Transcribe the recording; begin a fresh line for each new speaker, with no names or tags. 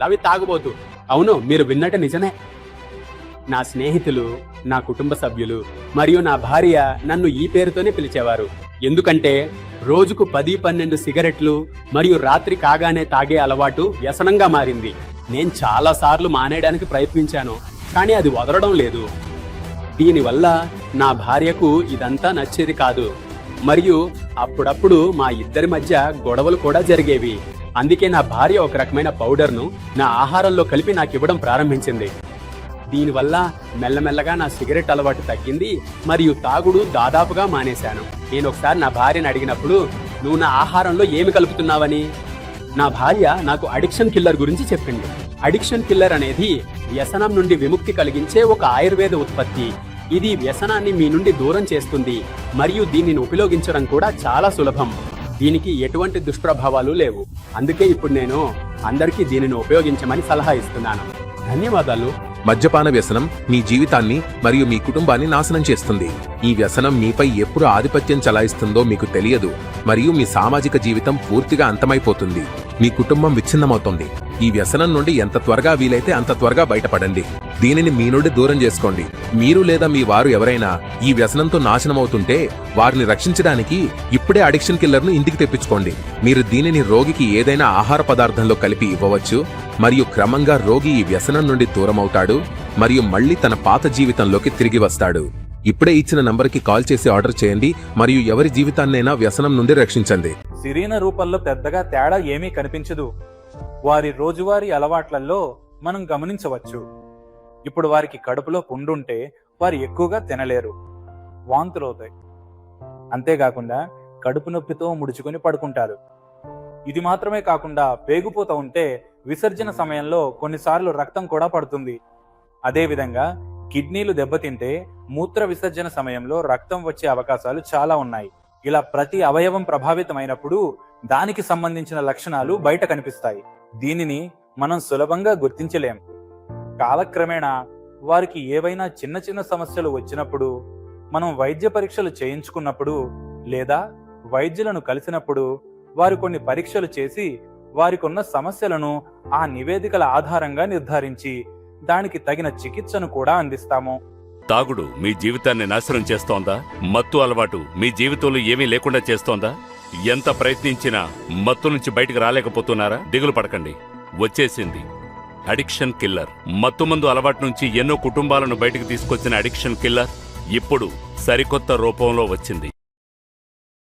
రవి తాగుబోతు. అవును, మీరు విన్నట్టు నిజమే. నా స్నేహితులు, నా కుటుంబ సభ్యులు మరియు నా భార్య నన్ను ఈ పేరుతోనే పిలిచేవారు. ఎందుకంటే రోజుకు 10-12 సిగరెట్లు మరియు రాత్రి కాగానే తాగే అలవాటు వ్యసనంగా మారింది. నేను చాలా సార్లు మానేయడానికి ప్రయత్నించాను, కానీ అది వదలడం లేదు. దీనివల్ల నా భార్యకు ఇదంతా నచ్చేది కాదు, మరియు అప్పుడప్పుడు మా ఇద్దరి మధ్య గొడవలు కూడా జరిగేవి. అందుకే నా భార్య ఒక రకమైన పౌడర్ను నా ఆహారంలో కలిపి నాకు ఇవ్వడం ప్రారంభించింది. దీనివల్ల మెల్లమెల్లగా నా సిగరెట్ అలవాటు తగ్గింది మరియు తాగుడు దాదాపుగా మానేశాను. నేను ఒకసారి నా భార్యను అడిగినప్పుడు, నువ్వు నా ఆహారంలో ఏమి కలుపుతున్నావని, నా భార్య నాకు అడిక్షన్ కిల్లర్ గురించి చెప్పింది. అడిక్షన్ కిల్లర్ అనేది వ్యసనం నుండి విముక్తి కలిగించే ఒక ఆయుర్వేద ఉత్పత్తి. ఇది వ్యసనాన్ని మీ నుండి దూరం చేస్తుంది మరియు దీనిని ఉపయోగించడం కూడా చాలా సులభం. దీనికి ఎటువంటి దుష్ప్రభావాలు లేవు. అందుకే ఇప్పుడు నేను అందరికీ దీనిని ఉపయోగించమని సలహా ఇస్తున్నాను. ధన్యవాదాలు.
మద్యపాన వ్యసనం మీ జీవితాన్ని మరియు మీ కుటుంబాన్ని నాశనం చేస్తుంది. ఈ వ్యసనం మీపై ఎప్పుడు ఆధిపత్యం చలాయిస్తుందో మీకు తెలియదు మరియు మీ సామాజిక జీవితం పూర్తిగా అంతమైపోతుంది. మీ కుటుంబం విచ్ఛిన్నమవుతుంది. ఈ వ్యసనం నుండి ఎంత త్వరగా వీలైతే అంత త్వరగా బయటపడండి. దీనిని మీ నుండి దూరం చేసుకోండి. మీరు లేదా మీ వారు ఎవరైనా ఈ వ్యసనంతో నాశనమవుతుంటే వారిని రక్షించడానికి ఇప్పుడే అడిక్షన్ కిల్లర్ను ఇంటికి తెప్పించుకోండి. మీరు దీనిని రోగికి ఏదైనా ఆహార పదార్థంలో కలిపి ఇవ్వవచ్చు మరియు క్రమంగా రోగి ఈ వ్యసనం నుండి దూరమవుతాడు మరియు మళ్లీ తన పాత జీవితంలోకి తిరిగి వస్తాడు. ఇప్పుడే ఇచ్చిన నంబర్కి కాల్ చేసి ఆర్డర్ చేయండి మరియు ఎవరి జీవితాన్నైనా వ్యసనం నుండి రక్షించండి.
సిరీనా రూపంలో పెద్దగా తేడా ఏమీ కనిపించదు. వారి రోజువారీ అలవాట్లలో మనం గమనించవచ్చు. ఇప్పుడు వారికి కడుపులో పుండుంటే వారు ఎక్కువగా తినలేరు, వాంతులవుతాయి. అంతేకాకుండా కడుపు నొప్పితో ముడుచుకొని పడుకుంటారు. ఇది మాత్రమే కాకుండా పేగుపోత ఉంటే విసర్జన సమయంలో కొన్నిసార్లు రక్తం కూడా పడుతుంది. అదేవిధంగా కిడ్నీలు దెబ్బతింటే మూత్ర విసర్జన సమయంలో రక్తం వచ్చే అవకాశాలు చాలా ఉన్నాయి. ఇలా ప్రతి అవయవం ప్రభావితమైనప్పుడు దానికి సంబంధించిన లక్షణాలు బయట కనిపిస్తాయి. దీనిని మనం సులభంగా గుర్తించలేం. కాలక్రమేణా వారికి ఏవైనా చిన్న చిన్న సమస్యలు వచ్చినప్పుడు, మనం వైద్య పరీక్షలు చేయించుకున్నప్పుడు లేదా వైద్యులను కలిసినప్పుడు వారు కొన్ని పరీక్షలు చేసి వారికున్న సమస్యలను ఆ నివేదికల ఆధారంగా నిర్ధారించి దానికి తగిన చికిత్సను కూడా అందిస్తాము.
తాగుడు మీ జీవితాన్ని నాశనం చేస్తోందా? మత్తు అలవాటు మీ జీవితంలో ఏమీ లేకుండా చేస్తోందా? ఎంత ప్రయత్నించినా మత్తు నుంచి బయటకు రాలేకపోతున్నారా? దిగులు పడకండి, వచ్చేసింది అడిక్షన్ కిల్లర్. మత్తుమందు అలవాటు నుంచి ఎన్నో కుటుంబాలను బయటకు తీసుకొచ్చిన అడిక్షన్ కిల్లర్ ఇప్పుడు సరికొత్త రూపంలో వచ్చింది.